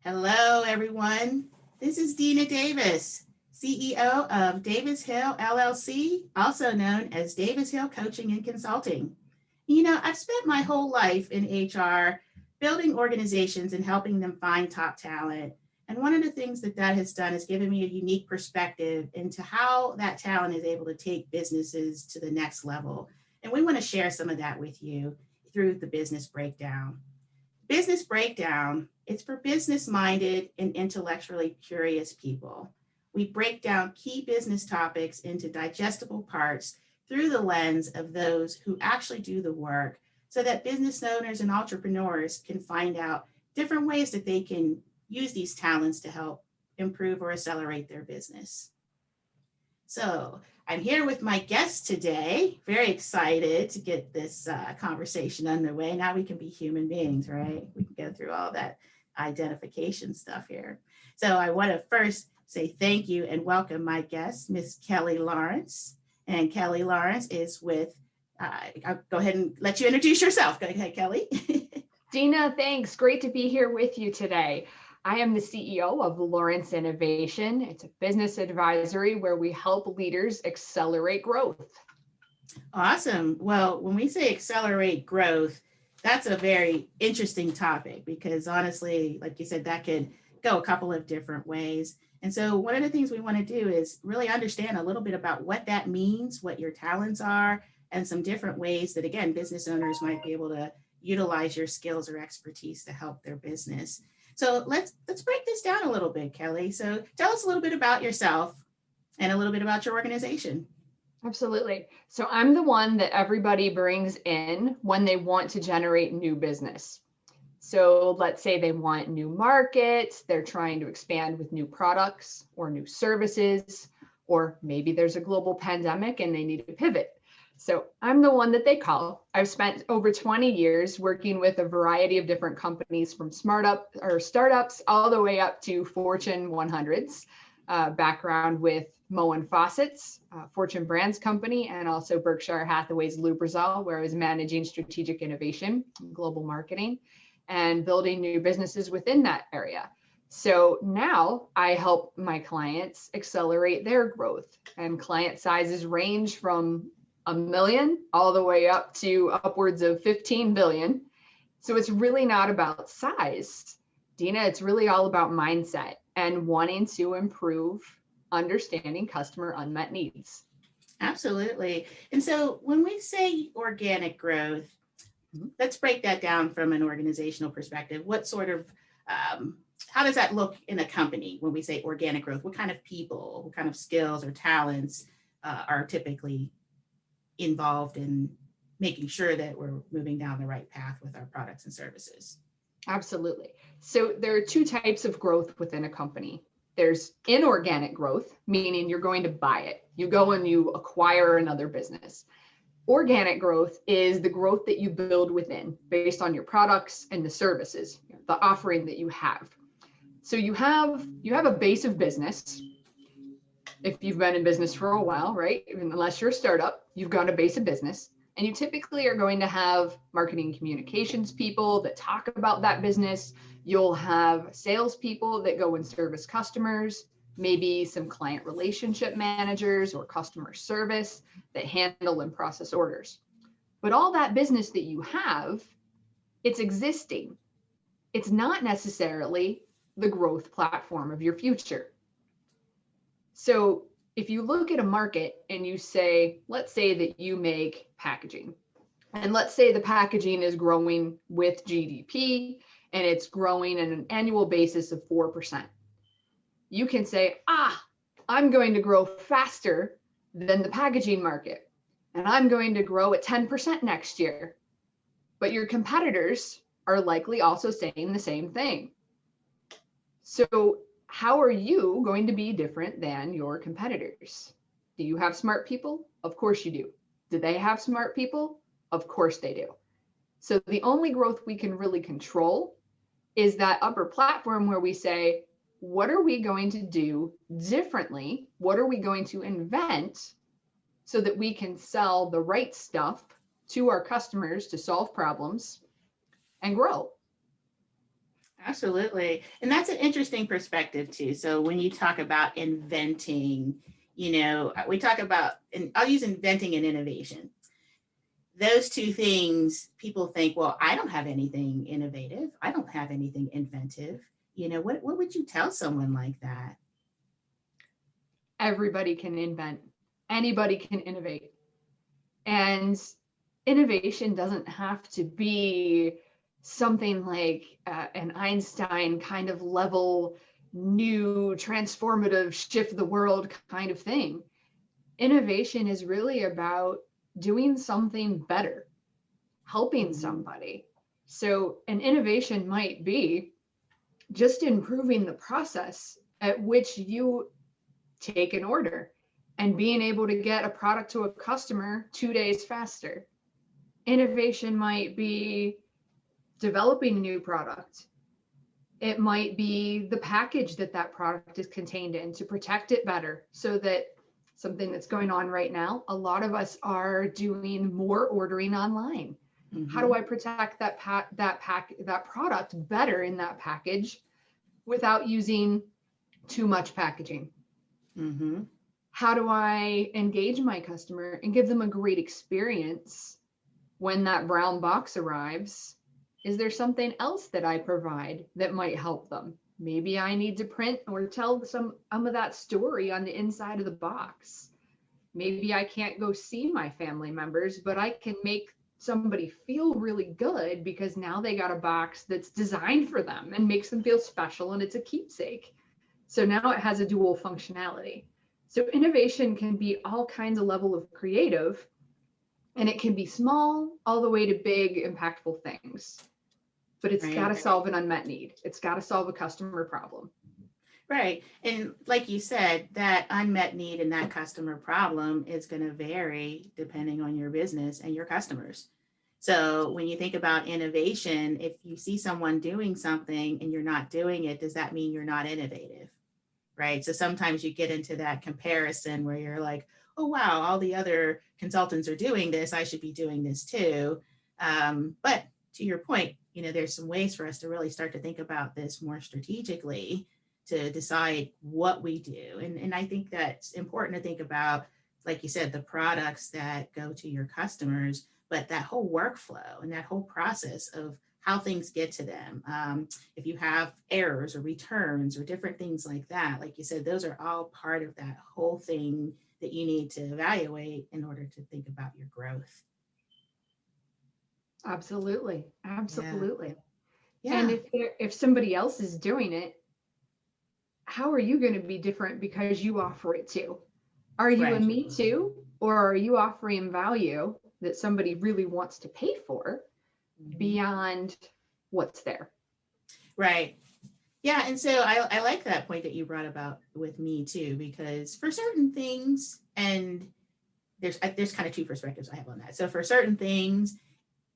Hello, everyone. This is Dena Davis, CEO of Davis Hill LLC, also known as Davis Hill Coaching and Consulting. I've spent my whole life in HR building organizations and helping them find top talent. And one of the things that has done is given me a unique perspective into how that talent is able to take businesses to the next level. And we want to share some of that with you through the business breakdown. Business breakdown, it's for business minded and intellectually curious people. We break down key business topics into digestible parts through the lens of those who actually do the work so that business owners and entrepreneurs can find out different ways that they can use these talents to help improve or accelerate their business. So I'm here with my guest today. Very excited to get this conversation underway. Now we can be human beings, right? We can go through all that identification stuff here. So I want to first say thank you and welcome my guest, Miss Kelly Lawrence. And Kelly Lawrence is with, I'll go ahead and let you introduce yourself. Go ahead, Kelly. Dena, thanks. Great to be here with you today. I am the CEO of Lawrence Innovation. It's a business advisory where we help leaders accelerate growth. Awesome. Well, when we say accelerate growth, that's a very interesting topic because honestly, like you said, that could go a couple of different ways. And so one of the things we want to do is really understand a little bit about what that means, what your talents are, and some different ways that, again, business owners might be able to utilize your skills or expertise to help their business. So let's break this down a little bit, Kelly. So tell us a little bit about yourself and a little bit about your organization. Absolutely. So I'm the one that everybody brings in when they want to generate new business. So let's say they want new markets, they're trying to expand with new products or new services, or maybe there's a global pandemic and they need to pivot. So I'm the one that they call. I've spent over 20 years working with a variety of different companies from startups all the way up to Fortune 100s. Background with Moen Faucets, Fortune Brands Company, and also Berkshire Hathaway's Lubrizol, where I was managing strategic innovation, global marketing, and building new businesses within that area. So now I help my clients accelerate their growth, and client sizes range from $1 million all the way up to upwards of 15 billion. So it's really not about size, Dena. It's really all about mindset and wanting to improve understanding customer unmet needs. Absolutely. And so when we say organic growth, let's break that down from an organizational perspective. What sort of, how does that look in a company when we say organic growth? What kind of people, what kind of skills or talents are typically involved in making sure that we're moving down the right path with our products and services? Absolutely. So there are two types of growth within a company. There's inorganic growth, meaning you're going to buy it. You go and you acquire another business. Organic growth is the growth that you build within based on your products and the services, the offering that you have. So you have a base of business. If you've been in business for a while, right? Unless you're a startup, you've got a base of business, and you typically are going to have marketing communications people that talk about that business. You'll have salespeople that go and service customers, maybe some client relationship managers or customer service that handle and process orders. But all that business that you have, it's existing. It's not necessarily the growth platform of your future. So if you look at a market and you say, let's say that you make packaging, and let's say the packaging is growing with GDP and it's growing on an annual basis of 4%. You can say, I'm going to grow faster than the packaging market, and I'm going to grow at 10% next year. But your competitors are likely also saying the same thing. So how are you going to be different than your competitors? Do you have smart people? Of course you do. Do they have smart people? Of course they do. So the only growth we can really control is that upper platform where we say, what are we going to do differently? What are we going to invent so that we can sell the right stuff to our customers to solve problems and grow? Absolutely. And that's an interesting perspective too. So when you talk about inventing, we talk about, and I'll use inventing and innovation. Those two things, people think, well, I don't have anything innovative. I don't have anything inventive. What would you tell someone like that? Everybody can invent, anybody can innovate. And innovation doesn't have to be something like an Einstein kind of level, new, transformative, shift the world kind of thing. Innovation is really about doing something better, helping somebody. So an innovation might be just improving the process at which you take an order and being able to get a product to a customer 2 days faster. Innovation might be developing a new product. It might be the package that that product is contained in to protect it better, so that something that's going on right now, a lot of us are doing more ordering online. How do I protect that product better in that package without using too much packaging? How do I engage my customer and give them a great experience when that brown box arrives? Is there something else that I provide that might help them? Maybe I need to print or tell some of that story on the inside of the box. Maybe I can't go see my family members, but I can make somebody feel really good because now they got a box that's designed for them and makes them feel special, and it's a keepsake. So now it has a dual functionality. So innovation can be all kinds of level of creative, and it can be small all the way to big, impactful things. But it's got to solve an unmet need. It's got to solve a customer problem. Right. And like you said, that unmet need and that customer problem is going to vary depending on your business and your customers. So when you think about innovation, if you see someone doing something and you're not doing it, does that mean you're not innovative? Right. So sometimes you get into that comparison where you're like, oh, wow, all the other consultants are doing this. I should be doing this too. But to your point, there's some ways for us to really start to think about this more strategically to decide what we do. And I think that's important to think about, like you said, the products that go to your customers, but that whole workflow and that whole process of how things get to them. If you have errors or returns or different things like that, like you said, those are all part of that whole thing that you need to evaluate in order to think about your growth. Absolutely. Absolutely. Yeah. And if somebody else is doing it, how are you going to be different because you offer it too? Are you a me too? Or are you offering value that somebody really wants to pay for beyond what's there? Right. Yeah. And so I like that point that you brought about with me too, because for certain things, and there's kind of two perspectives I have on that. So for certain things,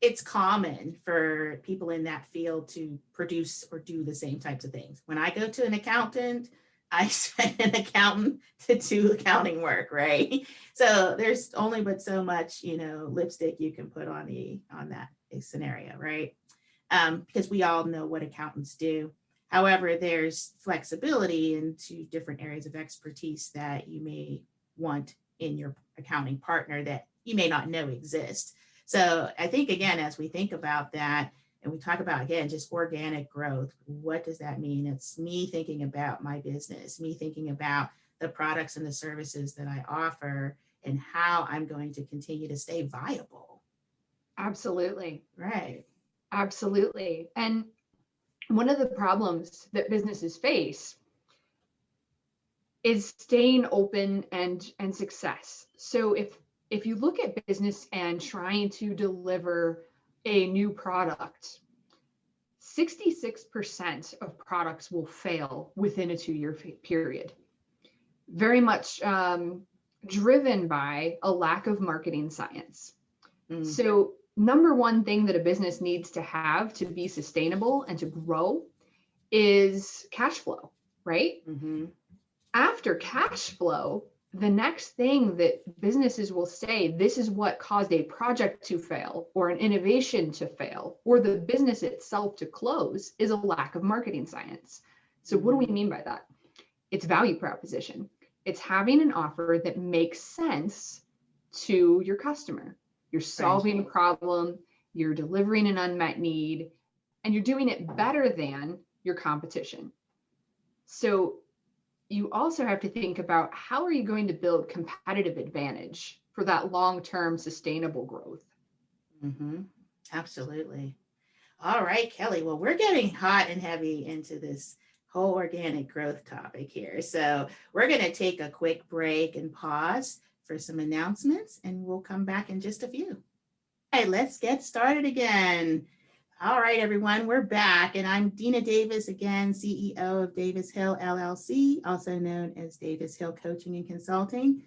it's common for people in that field to produce or do the same types of things. When I go to an accountant, I expect an accountant to do accounting work, right? So there's only but so much, lipstick you can put on that scenario, right? Because we all know what accountants do. However, there's flexibility into different areas of expertise that you may want in your accounting partner that you may not know exist. So I think, again, as we think about that, and we talk about, again, just organic growth, what does that mean? It's me thinking about my business, me thinking about the products and the services that I offer and how I'm going to continue to stay viable. Absolutely. Right. Absolutely. And one of the problems that businesses face is staying open and success. So if you look at business and trying to deliver a new product, 66% of products will fail within a 2-year period. Very much driven by a lack of marketing science. So number one thing that a business needs to have to be sustainable and to grow is cash flow, right? After cash flow, the next thing that businesses will say, this is what caused a project to fail or an innovation to fail or the business itself to close, is a lack of marketing science. So what do we mean by that? It's value proposition. It's having an offer that makes sense to your customer. You're solving a problem, you're delivering an unmet need, and you're doing it better than your competition. So you also have to think about, how are you going to build competitive advantage for that long-term sustainable growth? Mm-hmm. Absolutely. All right, Kelly. Well, we're getting hot and heavy into this whole organic growth topic here. So we're going to take a quick break and pause for some announcements, and we'll come back in just a few. All right, let's get started again. All right, everyone, we're back, and I'm Dena Davis again, CEO of Davis Hill LLC, also known as Davis Hill Coaching and Consulting.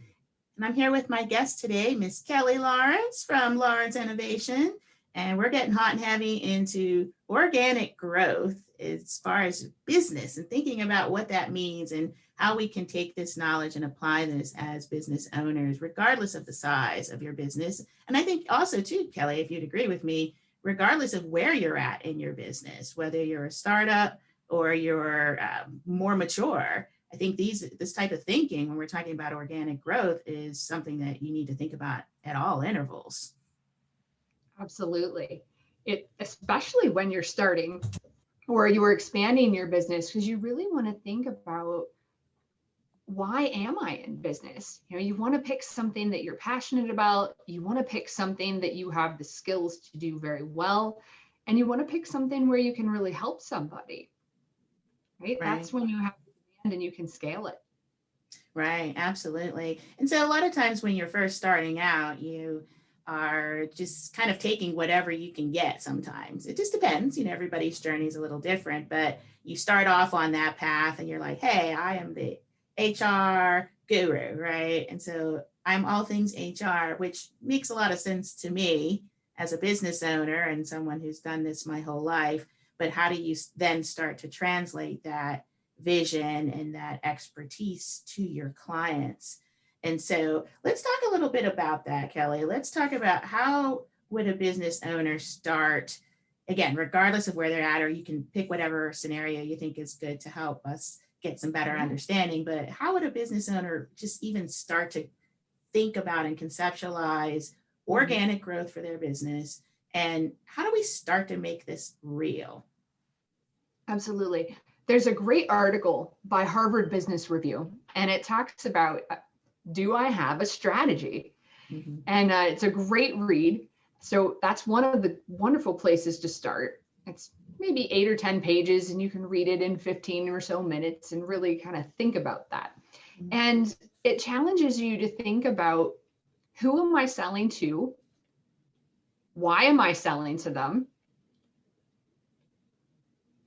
And I'm here with my guest today, Miss Kelly Lawrence from Lawrence Innovation. And we're getting hot and heavy into organic growth as far as business and thinking about what that means and how we can take this knowledge and apply this as business owners, regardless of the size of your business. And I think also too, Kelly, if you'd agree with me, regardless of where you're at in your business, whether you're a startup or you're more mature, I think this type of thinking, when we're talking about organic growth, is something that you need to think about at all intervals. Absolutely. Especially when you're starting or you are expanding your business, because you really want to think about, why am I in business? You want to pick something that you're passionate about. You want to pick something that you have the skills to do very well. And you want to pick something where you can really help somebody, right? That's when you have demand and you can scale it. Right, absolutely. And so a lot of times when you're first starting out, you are just kind of taking whatever you can get sometimes. It just depends, everybody's journey is a little different, but you start off on that path and you're like, hey, I am the HR guru, right? And so I'm all things HR, which makes a lot of sense to me as a business owner and someone who's done this my whole life. But how do you then start to translate that vision and that expertise to your clients? And so let's talk a little bit about that, Kelly. Let's talk about, how would a business owner start, again, regardless of where they're at, or you can pick whatever scenario you think is good to help us get some better understanding, but how would a business owner just even start to think about and conceptualize organic growth for their business? And how do we start to make this real? Absolutely. There's a great article by Harvard Business Review, and it talks about, do I have a strategy? Mm-hmm. And it's a great read. So that's one of the wonderful places to start. It's maybe 8 or 10 pages, and you can read it in 15 or so minutes and really kind of think about that. Mm-hmm. And it challenges you to think about, who am I selling to? Why am I selling to them?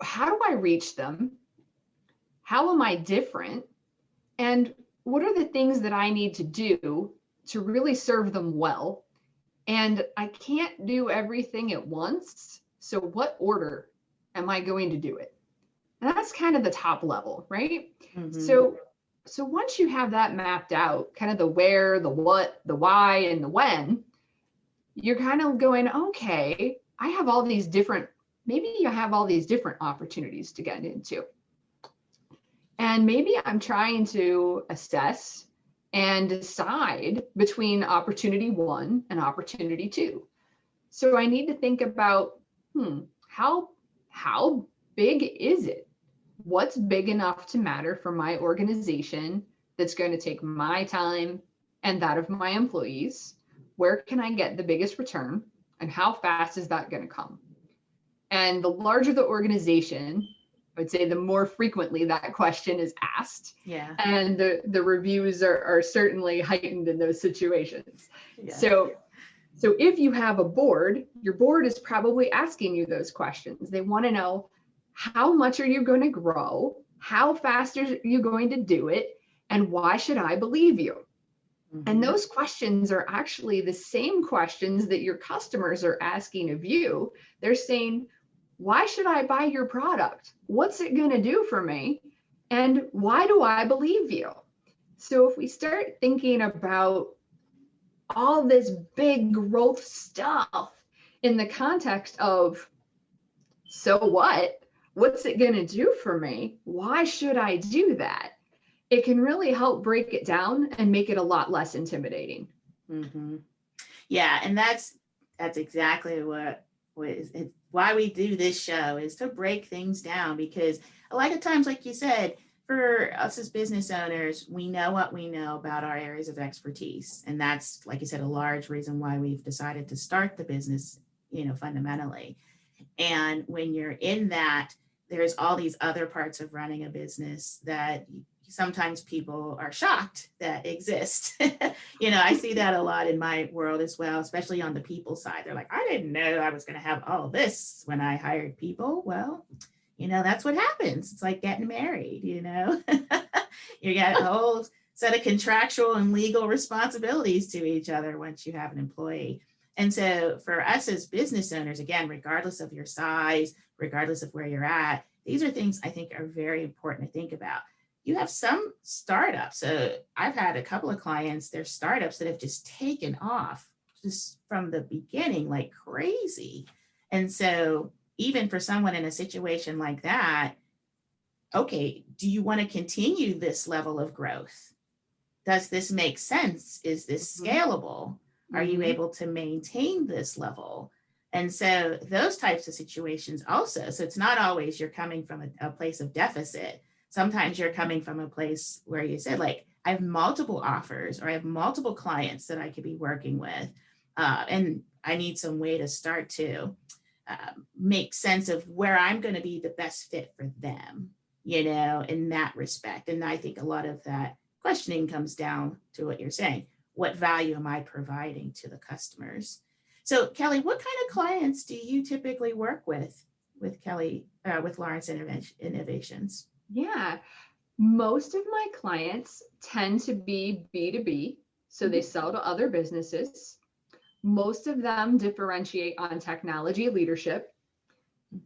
How do I reach them? How am I different? And what are the things that I need to do to really serve them well? And I can't do everything at once. So what order am I going to do it? And that's kind of the top level, right? Mm-hmm. So once you have that mapped out, kind of the where, the what, the why, and the when, you're kind of going, okay, I have all these different, maybe you have all these different opportunities to get into. And maybe I'm trying to assess and decide between opportunity 1 and opportunity 2. So I need to think about, how big is it? What's big enough to matter for my organization that's going to take my time and that of my employees? Where can I get the biggest return? And how fast is that going to come? And the larger the organization, I would say the more frequently that question is asked. Yeah. And the reviews are certainly heightened in those situations. Yeah. So if you have a board, your board is probably asking you those questions. They want to know, how much are you going to grow? How fast are you going to do it? And why should I believe you? Mm-hmm. And those questions are actually the same questions that your customers are asking of you. They're saying, why should I buy your product? What's it going to do for me? And why do I believe you? So if we start thinking about all this big growth stuff in the context of, so what? What's it going to do for me? Why should I do that? It can really help break it down and make it a lot less intimidating. Mm-hmm. Yeah, and that's exactly what is why we do this show, is to break things down, because a lot of times, like you said, for us as business owners, we know what we know about our areas of expertise, and that's, like you said, a large reason why we've decided to start the business, fundamentally. And when you're in that, there's all these other parts of running a business that sometimes people are shocked that exist. I see that a lot in my world as well, especially on the people side. They're like, I didn't know I was going to have all this when I hired people. Well, that's what happens. It's like getting married, you got a whole set of contractual and legal responsibilities to each other once you have an employee. And so for us as business owners, again, regardless of your size, regardless of where you're at, these are things I think are very important to think about. You have some startups. So I've had a couple of clients, they're startups that have just taken off just from the beginning like crazy. And so even for someone in a situation like that, okay, do you want to continue this level of growth? Does this make sense? Is this scalable? Are you able to maintain this level? And so those types of situations also, so it's not always you're coming from a place of deficit. Sometimes you're coming from a place where you said, like, I have multiple offers, or I have multiple clients that I could be working with. And I need some way to start to make sense of where I'm going to be the best fit for them, in that respect. And I think a lot of that questioning comes down to what you're saying. What value am I providing to the customers? So Kelly, what kind of clients do you typically work with Lawrence Innovations? Yeah, most of my clients tend to be B2B, so they sell to other businesses. Most of them differentiate on technology leadership.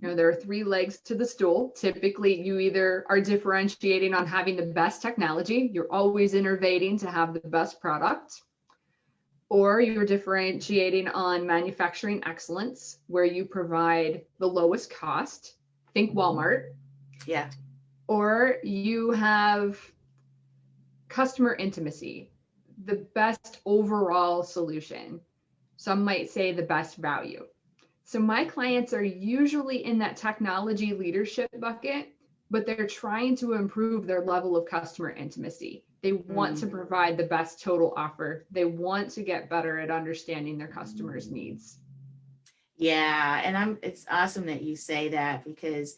There are three legs to the stool. Typically, you either are differentiating on having the best technology, you're always innovating to have the best product, or you're differentiating on manufacturing excellence, where you provide the lowest cost. Think Walmart. Yeah. Or you have customer intimacy, the best overall solution. Some might say the best value. So my clients are usually in that technology leadership bucket, but they're trying to improve their level of customer intimacy. They want to provide the best total offer. They want to get better at understanding their customers' needs. Yeah, and it's awesome that you say that, because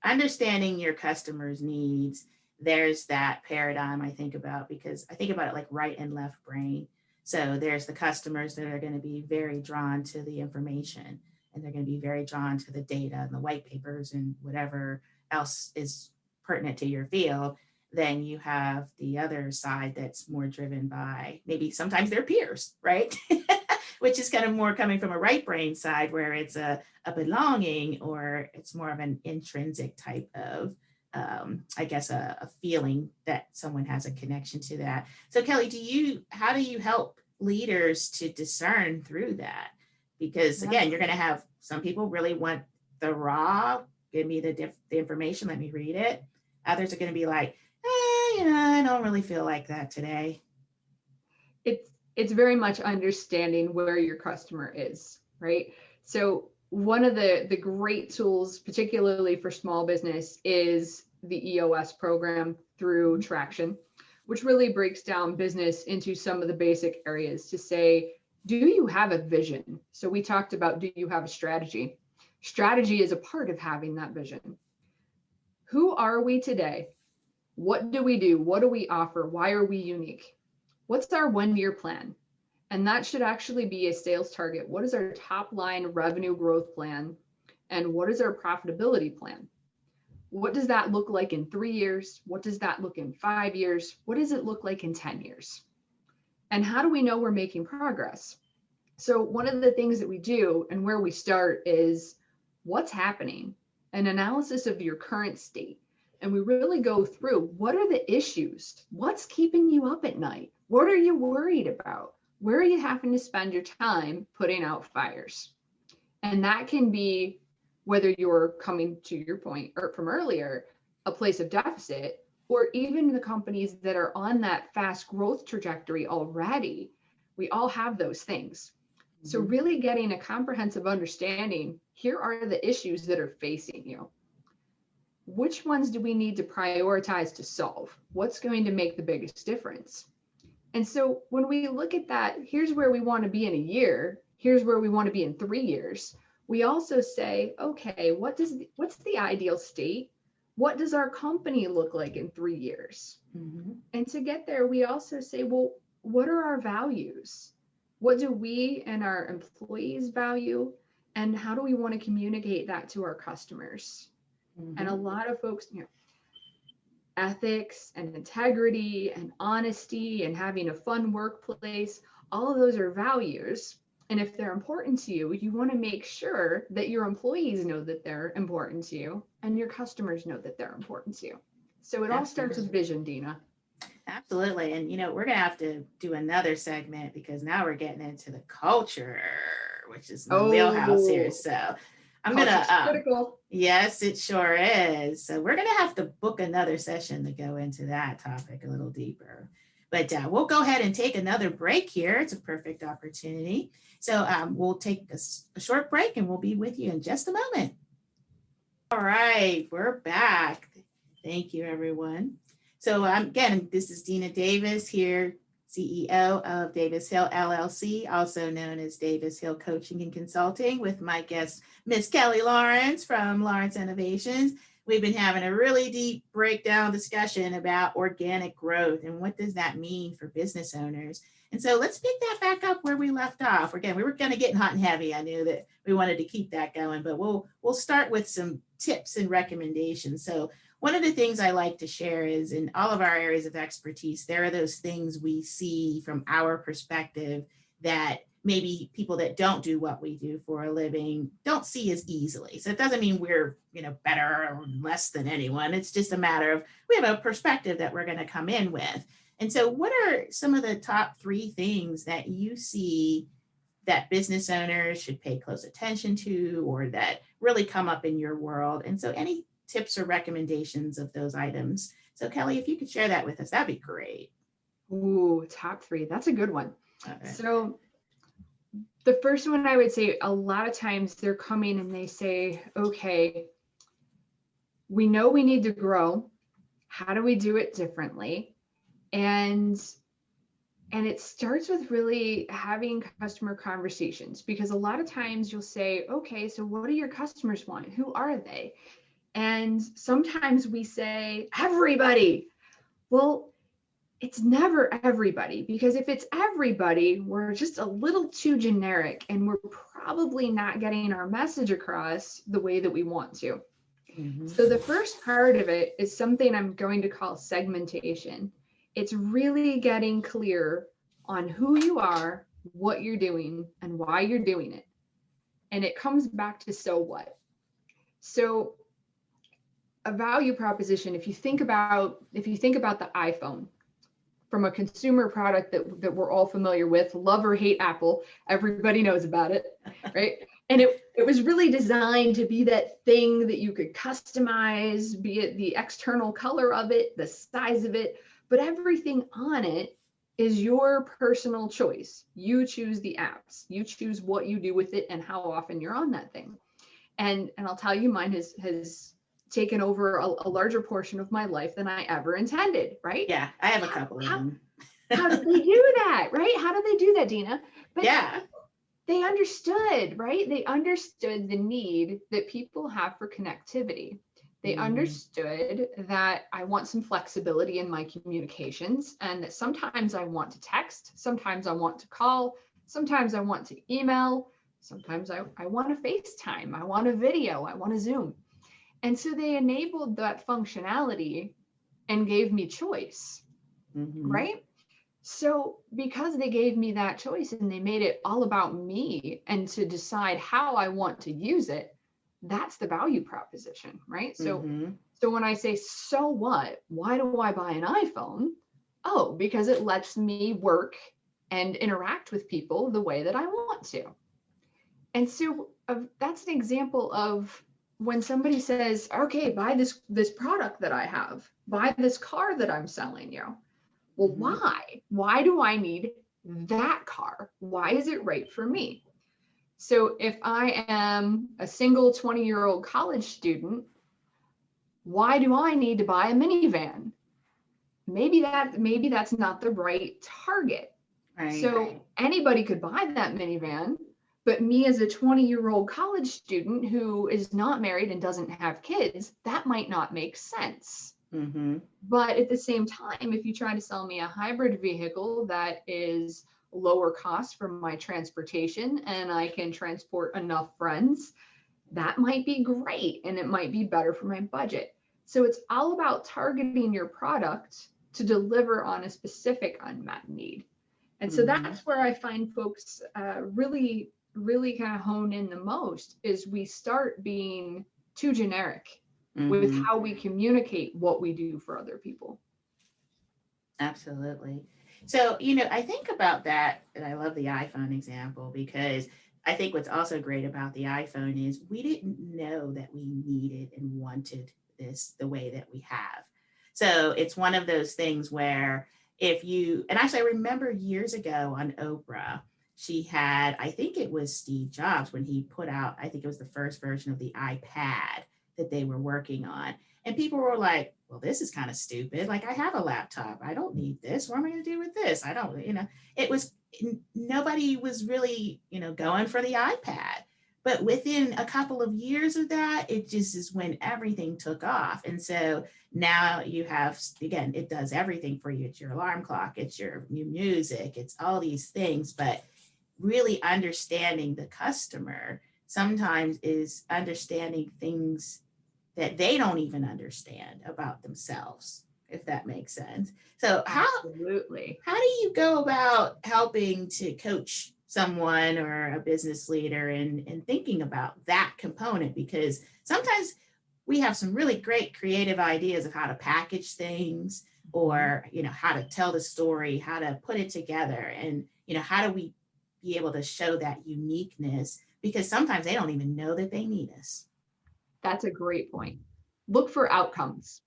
understanding your customers' needs, there's that paradigm I think about, because I think about it like right and left brain. So there's the customers that are going to be very drawn to the information, and they're going to be very drawn to the data and the white papers and whatever else is pertinent to your field. Then you have the other side that's more driven by maybe sometimes their peers, right? Which is kind of more coming from a right brain side, where it's a belonging, or it's more of an intrinsic type of, I guess, a feeling that someone has a connection to that. So Kelly, how do you help leaders to discern through that? Because again, you're going to have some people really want the raw, give me the information, let me read it. Others are going to be like, I don't really feel like that today. It's very much understanding where your customer is, right? So one of the great tools, particularly for small business, is the EOS program through Traction, which really breaks down business into some of the basic areas to say, do you have a vision? So we talked about, do you have a strategy? Strategy is a part of having that vision. Who are we today? What do we do? What do we offer? Why are we unique? What's our 1-year plan? And that should actually be a sales target. What is our top line revenue growth plan? And what is our profitability plan? What does that look like in 3 years? What does that look in 5 years? What does it look like in 10 years? And how do we know we're making progress? So one of the things that we do and where we start is what's happening, an analysis of your current state. and we really go through, what are the issues? What's keeping you up at night? What are you worried about? Where are you having to spend your time putting out fires? And that can be, whether you're coming, to your point or from earlier, a place of deficit, or even the companies that are on that fast growth trajectory already. We all have those things. So really getting a comprehensive understanding, here are the issues that are facing you. Which ones do we need to prioritize to solve? What's going to make the biggest difference? And so when we look at that, here's where we want to be in a year, here's where we want to be in 3 years. We also say, okay, what's the ideal state? What does our company look like in 3 years? And to get there, we also say, well, what are our values? What do we and our employees value? And how do we want to communicate that to our customers? And a lot of folks, ethics and integrity and honesty and having a fun workplace, all of those are values. And if they're important to you, you want to make sure that your employees know that they're important to you and your customers know that they're important to you. So it all starts with vision, Dena. Absolutely. And, we're going to have to do another segment because now we're getting into the culture, which is my wheelhouse here. So I'm going to, critical. Yes, it sure is. So we're going to have to book another session to go into that topic a little deeper. But we'll go ahead and take another break here. It's a perfect opportunity. So we'll take a short break and we'll be with you in just a moment. All right, we're back. Thank you, everyone. So again, this is Dena Davis here, CEO of Davis Hill LLC, also known as Davis Hill Coaching and Consulting, with my guest, Miss Kelly Lawrence from Lawrence Innovations. We've been having a really deep breakdown discussion about organic growth and what does that mean for business owners. And so let's pick that back up where we left off. Again, we were going to get hot and heavy. I knew that we wanted to keep that going, but we'll start with some tips and recommendations. So one of the things I like to share is in all of our areas of expertise, there are those things we see from our perspective that maybe people that don't do what we do for a living don't see as easily. So it doesn't mean we're, better or less than anyone. It's just a matter of we have a perspective that we're going to come in with. And so what are some of the top 3 things that you see that business owners should pay close attention to or that really come up in your world? And so any tips or recommendations of those items. So Kelly, if you could share that with us, that'd be great. Ooh, top 3. That's a good one. Okay. So the first one I would say, a lot of times they're coming and they say, okay, we know we need to grow. How do we do it differently? And it starts with really having customer conversations, because a lot of times you'll say, okay, so what do your customers want? Who are they? And sometimes we say, everybody. Well, it's never everybody, because if it's everybody, we're just a little too generic and we're probably not getting our message across the way that we want to. So the first part of it is something I'm going to call segmentation. It's really getting clear on who you are, what you're doing, and why you're doing it. And it comes back to so what. So a value proposition, if you think about the iPhone, from a consumer product that we're all familiar with, love or hate Apple, everybody knows about it, right? And it was really designed to be that thing that you could customize, be it the external color of it, the size of it, but everything on it is your personal choice. You choose the apps, you choose what you do with it and how often you're on that thing. And I'll tell you, mine has taken over a larger portion of my life than I ever intended, right? Yeah, I have a couple of them. How did they do that, right? How did they do that, Dena? But yeah. They understood, right? They understood the need that people have for connectivity. They understood that I want some flexibility in my communications, and that sometimes I want to text, sometimes I want to call, sometimes I want to email, sometimes I want to FaceTime, I want a video, I want to Zoom. And so they enabled that functionality and gave me choice, right? So because they gave me that choice and they made it all about me and to decide how I want to use it, That's the value proposition, right? So, Mm-hmm. so when I say, so what? Why do I buy an iPhone? Oh, because it lets me work and interact with people the way that I want to. And so that's an example of when somebody says, okay, buy this product that I have, buy this car that I'm selling you. Well, Mm-hmm. why do I need that car? Why is it right for me? So if I am a single 20-year-old college student, why do I need to buy a minivan? Maybe that's not the right target. Right. So anybody could buy that minivan, but me as a 20-year-old college student who is not married and doesn't have kids, that might not make sense. Mm-hmm. But at the same time, if you try to sell me a hybrid vehicle that is lower cost for my transportation and I can transport enough friends, that might be great and it might be better for my budget. So it's all about targeting your product to deliver on a specific unmet need. And so Mm-hmm. that's where I find folks really kind of hone in the most is we start being too generic with Mm-hmm. how we communicate what we do for other people. Absolutely. So, I think about that, and I love the iPhone example because I think what's also great about the iPhone is we didn't know that we needed and wanted this the way that we have. So, it's one of those things where and actually, I remember years ago on Oprah, she had, I think it was Steve Jobs when he put out, I think it was the first version of the iPad that they were working on. And people were like, well, this is kind of stupid. Like, I have a laptop. I don't need this. What am I going to do with this? I don't, it was, nobody was really, going for the iPad. But within a couple of years of that, it just is when everything took off. And so now you have, again, it does everything for you. It's your alarm clock, it's your new music, it's all these things. But really understanding the customer sometimes is understanding things that they don't even understand about themselves, if that makes sense. So Absolutely. how do you go about helping to coach someone or a business leader in thinking about that component? Because sometimes we have some really great creative ideas of how to package things or how to tell the story, how to put it together, and how do we be able to show that uniqueness, because sometimes they don't even know that they need us. That's a great point. Look for outcomes,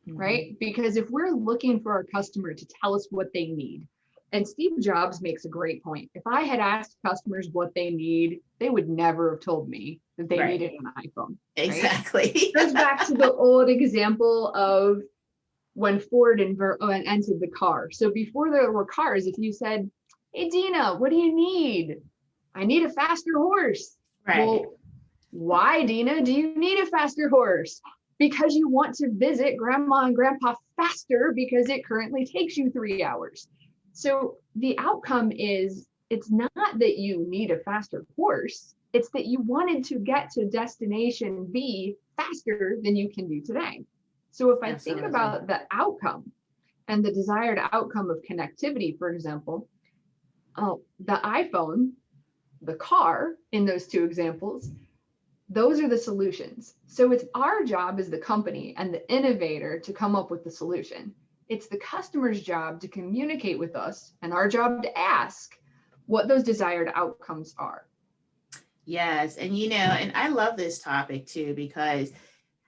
Mm-hmm. right? Because if we're looking for our customer to tell us what they need, and Steve Jobs makes a great point. If I had asked customers what they need, they would never have told me that they Right. needed an iPhone, right? Exactly. Goes back to the old example of when Ford invented the car. So before there were cars, if you said, hey, Dena, what do you need? I need a faster horse. Right. Well, why, Dena, do you need a faster horse? Because you want to visit grandma and grandpa faster because it currently takes you 3 hours. So the outcome is it's not that you need a faster horse, it's that you wanted to get to destination B faster than you can do today. So if I think Absolutely. about the outcome and the desired outcome of connectivity, for example, the iPhone, the car in those two examples, those are the solutions. So it's our job as the company and the innovator to come up with the solution. It's the customer's job to communicate with us and our job to ask what those desired outcomes are. Yes, and I love this topic too because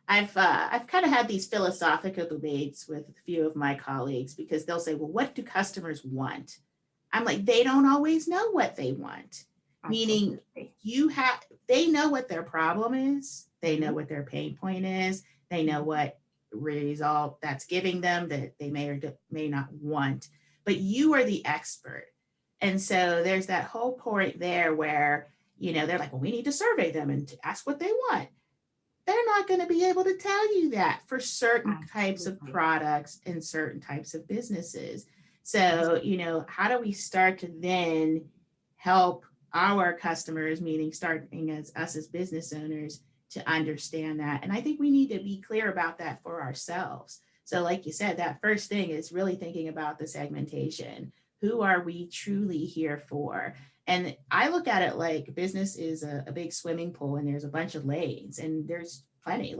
I've kind of had these philosophical debates with a few of my colleagues because they'll say, "Well, what do customers want?" I'm like, they don't always know what they want. Meaning, Absolutely. they know what their problem is, they know Mhm. what their pain point is, they know what result that's giving them that they may or may not want, but you are the expert. And so there's that whole point there where they're like, well, we need to survey them and to ask what they want. They're not going to be able to tell you that for certain types of Absolutely. products and certain types of businesses. So, how do we start to then help our customers, meaning starting as us as business owners, to understand that? And I think we need to be clear about that for ourselves. So, like you said, that first thing is really thinking about the segmentation. Who are we truly here for? And I look at it like business is a big swimming pool and there's a bunch of lanes and there's plenty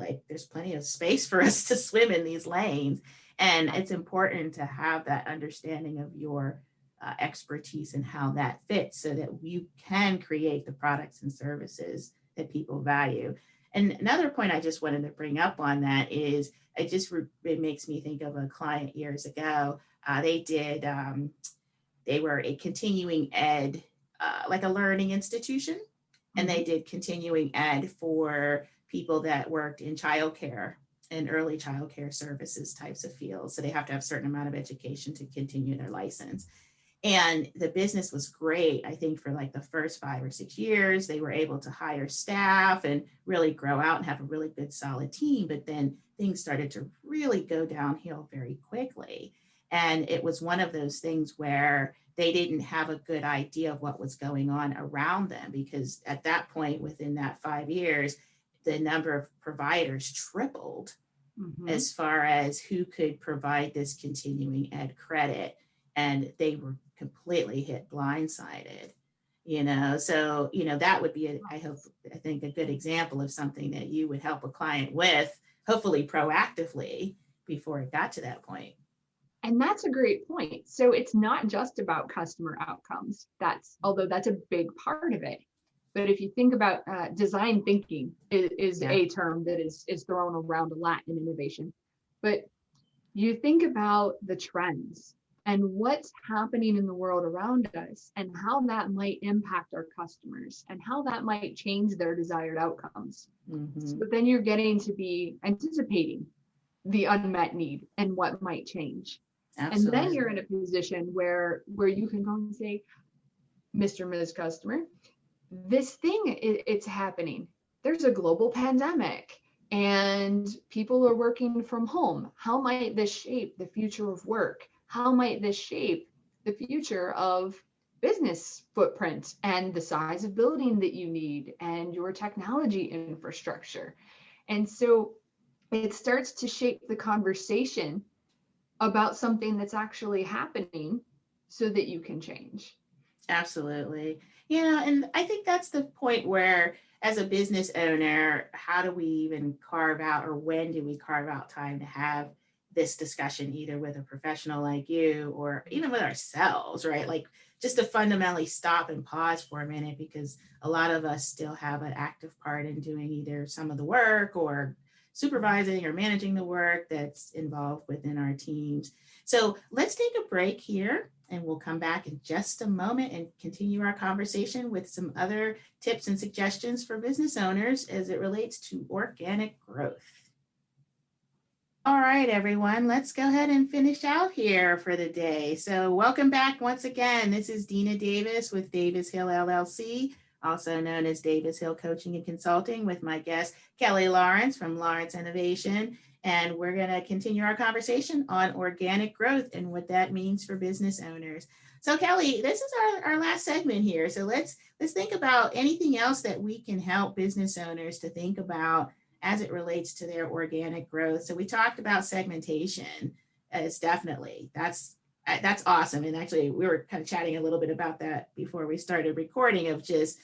of space for us to swim in these lanes. And it's important to have that understanding of your expertise and how that fits so that you can create the products and services that people value. And another point I just wanted to bring up on that is it makes me think of a client years ago. They were a continuing ed, like a learning institution, and they did continuing ed for people that worked in childcare and early childcare services types of fields. So they have to have a certain amount of education to continue their license. And the business was great. I think for like the first 5 or 6 years, they were able to hire staff and really grow out and have a really good solid team. But then things started to really go downhill very quickly. And it was one of those things where they didn't have a good idea of what was going on around them, because at that point, within that 5 years, the number of providers tripled as far as who could provide this continuing ed credit. And they were completely hit blindsided, so that would be I think a good example of something that you would help a client with, hopefully proactively, before it got to that point. And that's a great point. So it's not just about customer outcomes. Although that's a big part of it. But if you think about design thinking is a term that is thrown around a lot in innovation. But you think about the trends and what's happening in the world around us and how that might impact our customers and how that might change their desired outcomes. So then you're getting to be anticipating the unmet need and what might change. Absolutely. And then you're in a position where you can go and say, Mr. and Ms. Customer, this thing, it's happening. There's a global pandemic and people are working from home. How might this shape the future of work? How might this shape the future of business footprint and the size of building that you need and your technology infrastructure? And so it starts to shape the conversation about something that's actually happening so that you can change. Absolutely. And I think that's the point where, as a business owner, how do we even carve out, or when do we carve out time to have this discussion, either with a professional like you or even with ourselves, right? Like just to fundamentally stop and pause for a minute, because a lot of us still have an active part in doing either some of the work or supervising or managing the work that's involved within our teams. So let's take a break here, and we'll come back in just a moment and continue our conversation with some other tips and suggestions for business owners as it relates to organic growth. All right, everyone, let's go ahead and finish out here for the day. So welcome back once again. This is Dena Davis with Davis Hill LLC, also known as Davis Hill Coaching and Consulting, with my guest, Kelly Lawrence from Lawrence Innovation. And we're going to continue our conversation on organic growth and what that means for business owners. So Kelly, this is our last segment here. So let's think about anything else that we can help business owners to think about as it relates to their organic growth. So we talked about segmentation. It's definitely, that's awesome. And actually we were kind of chatting a little bit about that before we started recording, of just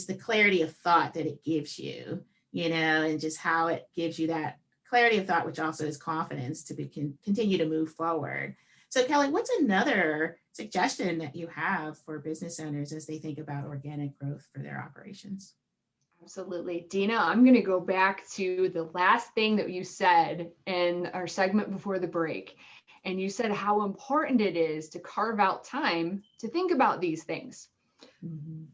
the clarity of thought that it gives you, and just how it gives you that clarity of thought, which also is confidence to continue to move forward. So Kelly, what's another suggestion that you have for business owners as they think about organic growth for their operations? Absolutely. Dena, I'm going to go back to the last thing that you said in our segment before the break. And you said how important it is to carve out time to think about these things.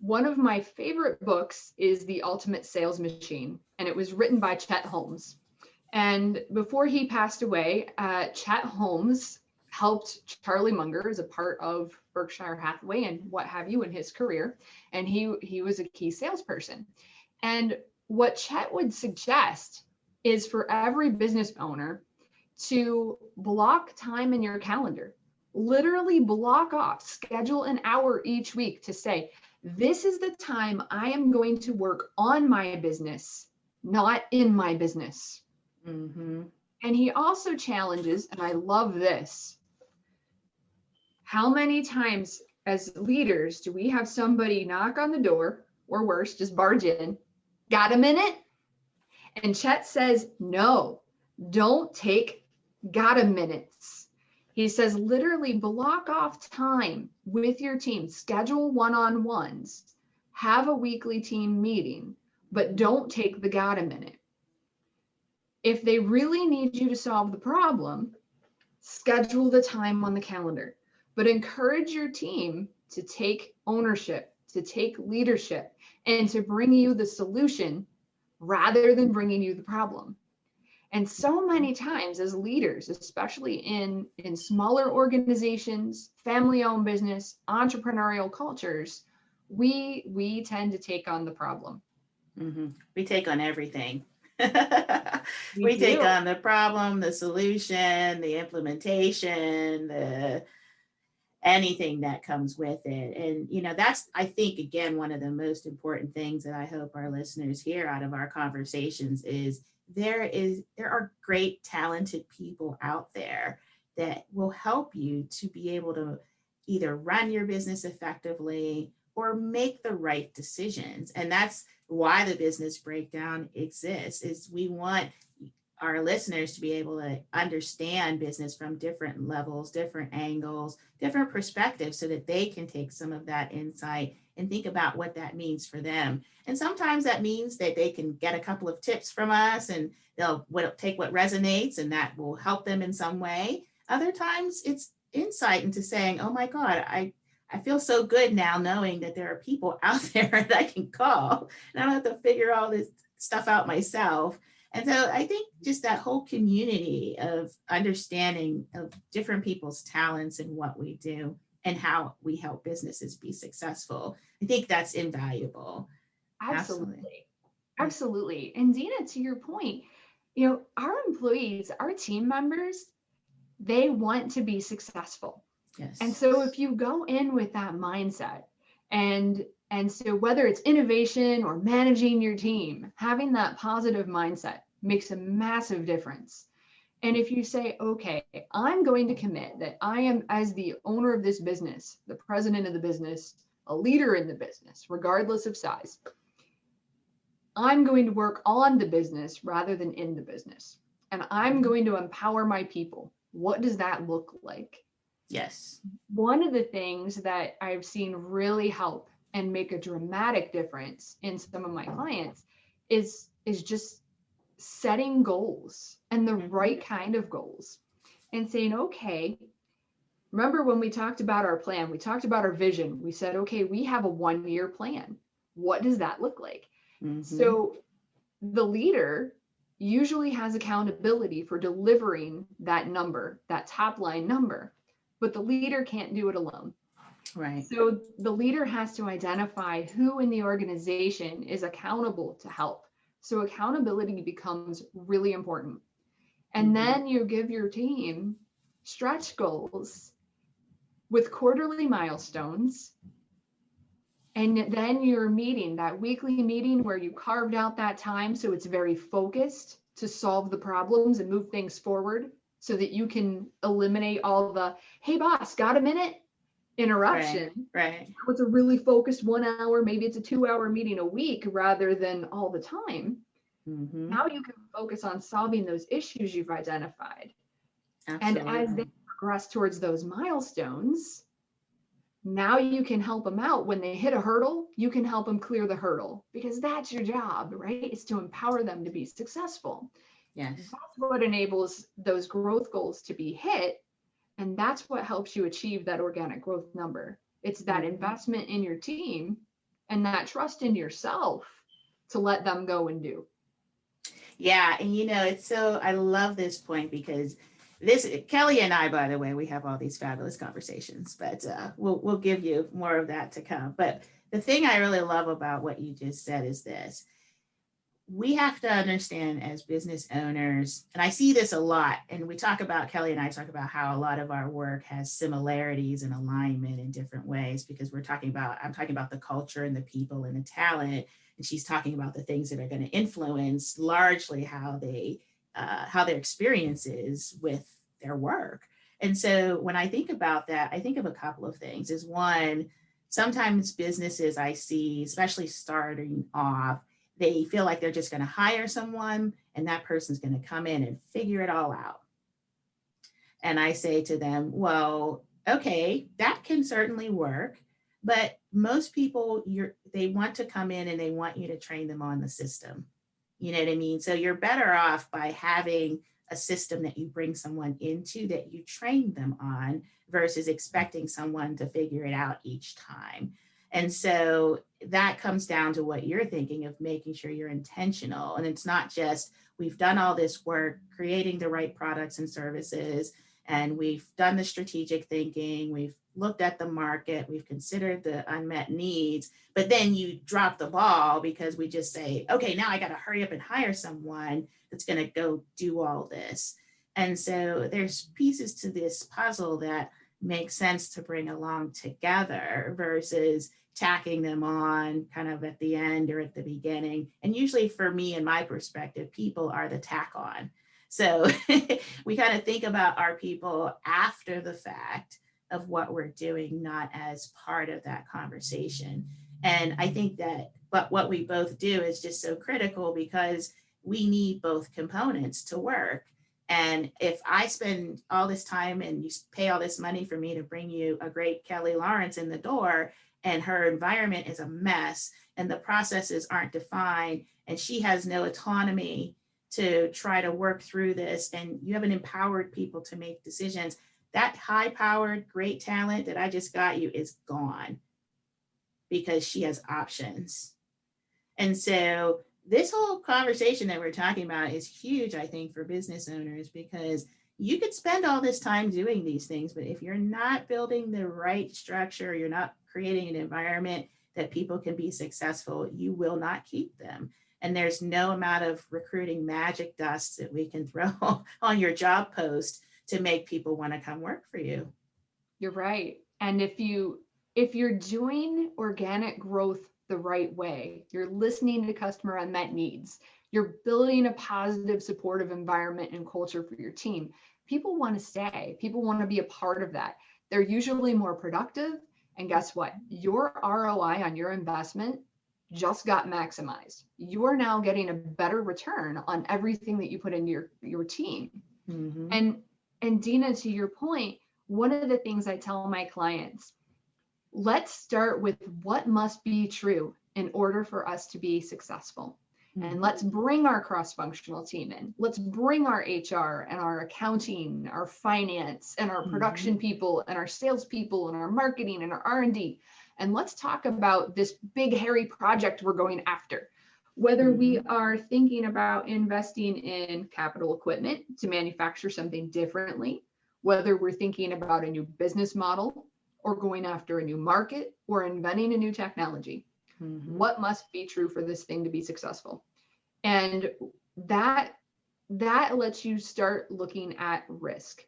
One of my favorite books is The Ultimate Sales Machine, and it was written by Chet Holmes. And before he passed away, Chet Holmes helped Charlie Munger as a part of Berkshire Hathaway and what have you in his career. And he was a key salesperson. And what Chet would suggest is for every business owner to block time in your calendar, literally block off, schedule an hour each week to say, this is the time I am going to work on my business, not in my business. And he also challenges, and I love this, how many times as leaders, do we have somebody knock on the door, or worse, just barge in? Got a minute? And Chet says, no, don't take got a minutes. He says, literally block off time with your team, schedule one-on-ones, have a weekly team meeting, but don't take the got a minute. If they really need you to solve the problem, schedule the time on the calendar, but encourage your team to take ownership, to take leadership, and to bring you the solution rather than bringing you the problem. And so many times as leaders, especially in smaller organizations, family-owned business, entrepreneurial cultures, we tend to take on the problem. Mm-hmm. We take on everything. We take do. on the problem, the solution, the implementation, anything that comes with it. And that's, I think, again, one of the most important things that I hope our listeners hear out of our conversations is there are great talented people out there that will help you to be able to either run your business effectively or make the right decisions. And that's why the business breakdown exists, is we want our listeners to be able to understand business from different levels, different angles, different perspectives, so that they can take some of that insight and think about what that means for them. And sometimes that means that they can get a couple of tips from us and they'll take what resonates and that will help them in some way. Other times it's insight into saying, oh my God, I feel so good now knowing that there are people out there that I can call and I don't have to figure all this stuff out myself. And so I think just that whole community of understanding of different people's talents and what we do and how we help businesses be successful, I think that's invaluable. Absolutely. Absolutely. And Dena, to your point, our employees, our team members, they want to be successful. Yes. And so if you go in with that mindset, and so whether it's innovation or managing your team, having that positive mindset makes a massive difference. And if you say, okay, I'm going to commit that I am, as the owner of this business, the president of the business, a leader in the business, regardless of size, I'm going to work on the business rather than in the business. And I'm going to empower my people. What does that look like? Yes. One of the things that I've seen really help and make a dramatic difference in some of my clients is just setting goals, and the right kind of goals, and saying, okay, remember when we talked about our plan, we talked about our vision, we said, okay, we have a 1-year plan. What does that look like? So the leader usually has accountability for delivering that number, that top line number, but the leader can't do it alone. Right. So the leader has to identify who in the organization is accountable to help. So accountability becomes really important. And then you give your team stretch goals with quarterly milestones. And then you're meeting that weekly meeting where you carved out that time so it's very focused to solve the problems and move things forward, so that you can eliminate all the, hey boss, got a minute? Interruption. Right. It's a really focused 1 hour, maybe it's a 2-hour meeting a week rather than all the time. Now you can focus on solving those issues you've identified. Absolutely. And as they progress towards those milestones, now you can help them out. When they hit a hurdle, you can help them clear the hurdle, because that's your job, right? It's to empower them to be successful. Yes. That's what enables those growth goals to be hit. And that's what helps you achieve that organic growth number. It's that investment in your team and that trust in yourself to let them go and do. Yeah. And it's so, I love this point, because Kelly and I, by the way, we have all these fabulous conversations, but we'll give you more of that to come. But the thing I really love about what you just said is this: we have to understand as business owners, and I see this a lot, and Kelly and I talk about how a lot of our work has similarities and alignment in different ways, because I'm talking about the culture and the people and the talent, and she's talking about the things that are going to influence largely how their experiences with their work. And so when I think about that, I think of a couple of things. Is one, sometimes businesses I see, especially starting off, they feel like they're just going to hire someone and that person's going to come in and figure it all out. And I say to them, well, okay, that can certainly work. But most people, they want to come in and they want you to train them on the system. You know what I mean? So you're better off by having a system that you bring someone into that you train them on versus expecting someone to figure it out each time. And so that comes down to what you're thinking of, making sure you're intentional. And it's not just we've done all this work creating the right products and services, and we've done the strategic thinking, we've looked at the market, we've considered the unmet needs, but then you drop the ball because we just say, okay, now I got to hurry up and hire someone that's going to go do all this. And so there's pieces to this puzzle that make sense to bring along together versus tacking them on kind of at the end or at the beginning. And usually for me, in my perspective, people are the tack on. So we kind of think about our people after the fact of what we're doing, not as part of that conversation. And I think that, but what we both do is just so critical because we need both components to work. And if I spend all this time and you pay all this money for me to bring you a great Kelly Lawrence in the door, and her environment is a mess and the processes aren't defined and she has no autonomy to try to work through this, and you haven't empowered people to make decisions, that high powered, great talent that I just got you is gone because she has options. And so this whole conversation that we're talking about is huge, I think, for business owners, because you could spend all this time doing these things, but if you're not building the right structure, you're not creating an environment that people can be successful, you will not keep them. And there's no amount of recruiting magic dust that we can throw on your job post to make people want to come work for you. You're right. And if you're doing organic growth the right way, you're listening to customer unmet needs, you're building a positive, supportive environment and culture for your team, people want to stay. People want to be a part of that. They're usually more productive. And guess what? Your ROI on your investment just got maximized. You're now getting a better return on everything that you put in your team. Mm-hmm. And Dena, to your point, one of the things I tell my clients, let's start with what must be true in order for us to be successful. Mm-hmm. And let's bring our cross-functional team in. Let's bring our HR and our accounting, our finance and our production mm-hmm. people and our salespeople and our marketing and our R&D. And let's talk about this big, hairy project we're going after. Whether mm-hmm. we are thinking about investing in capital equipment to manufacture something differently, whether we're thinking about a new business model or going after a new market or inventing a new technology, mm-hmm. what must be true for this thing to be successful? And that lets you start looking at risk.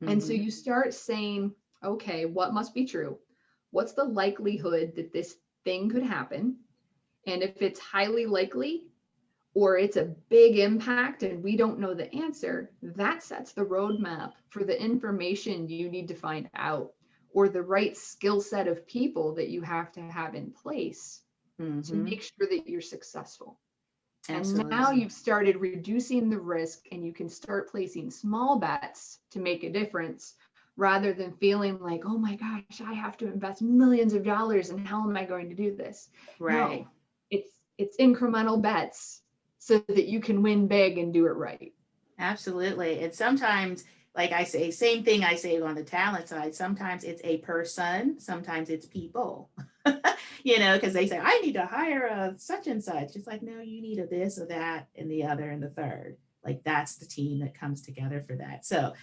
Mm-hmm. And so you start saying, okay, what must be true? What's the likelihood that this thing could happen? And if it's highly likely or it's a big impact and we don't know the answer, that sets the roadmap for the information you need to find out or the right skill set of people that you have to have in place mm-hmm. to make sure that you're successful. Absolutely. And now you've started reducing the risk and you can start placing small bets to make a difference rather than feeling like, oh my gosh, I have to invest millions of dollars and how am I going to do this? Right. No, it's incremental bets so that you can win big and do it right. Absolutely. And sometimes, like I say, same thing I say on the talent side, sometimes it's a person, sometimes it's people, because they say, I need to hire a such and such. It's like, no, you need a this or that and the other and the third. Like that's the team that comes together for that. So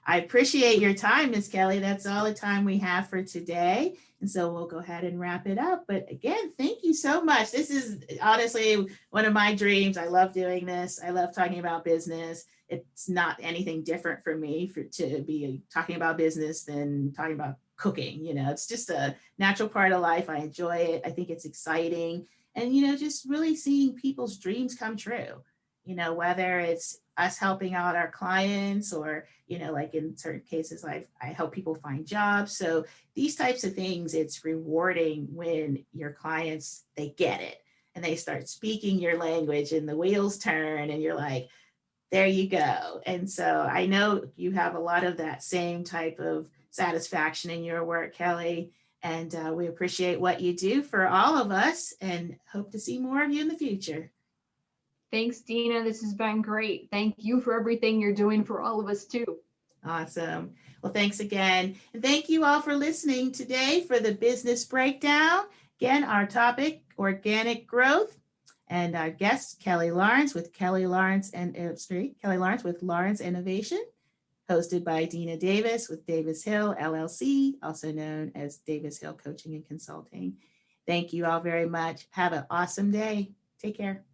I appreciate your time, Ms. Kelly. That's all the time we have for today. And so we'll go ahead and wrap it up. But again, thank you so much. This is honestly one of my dreams. I love doing this. I love talking about business. It's not anything different for me to be talking about business than talking about cooking. It's just a natural part of life. I enjoy it. I think it's exciting. And, just really seeing people's dreams come true. whether it's us helping out our clients or, like in certain cases, I help people find jobs. So these types of things, it's rewarding when your clients, they get it and they start speaking your language and the wheels turn and you're like, there you go. And so I know you have a lot of that same type of satisfaction in your work, Kelly. And we appreciate what you do for all of us and hope to see more of you in the future. Thanks, Dena. This has been great. Thank you for everything you're doing for all of us too. Awesome. Well, thanks again. And thank you all for listening today for the business breakdown. Again, our topic, organic growth. And our guest, Kelly Lawrence with Kelly Lawrence with Lawrence Innovation, hosted by Dena Davis with Davis Hill LLC, also known as Davis Hill Coaching and Consulting. Thank you all very much. Have an awesome day. Take care.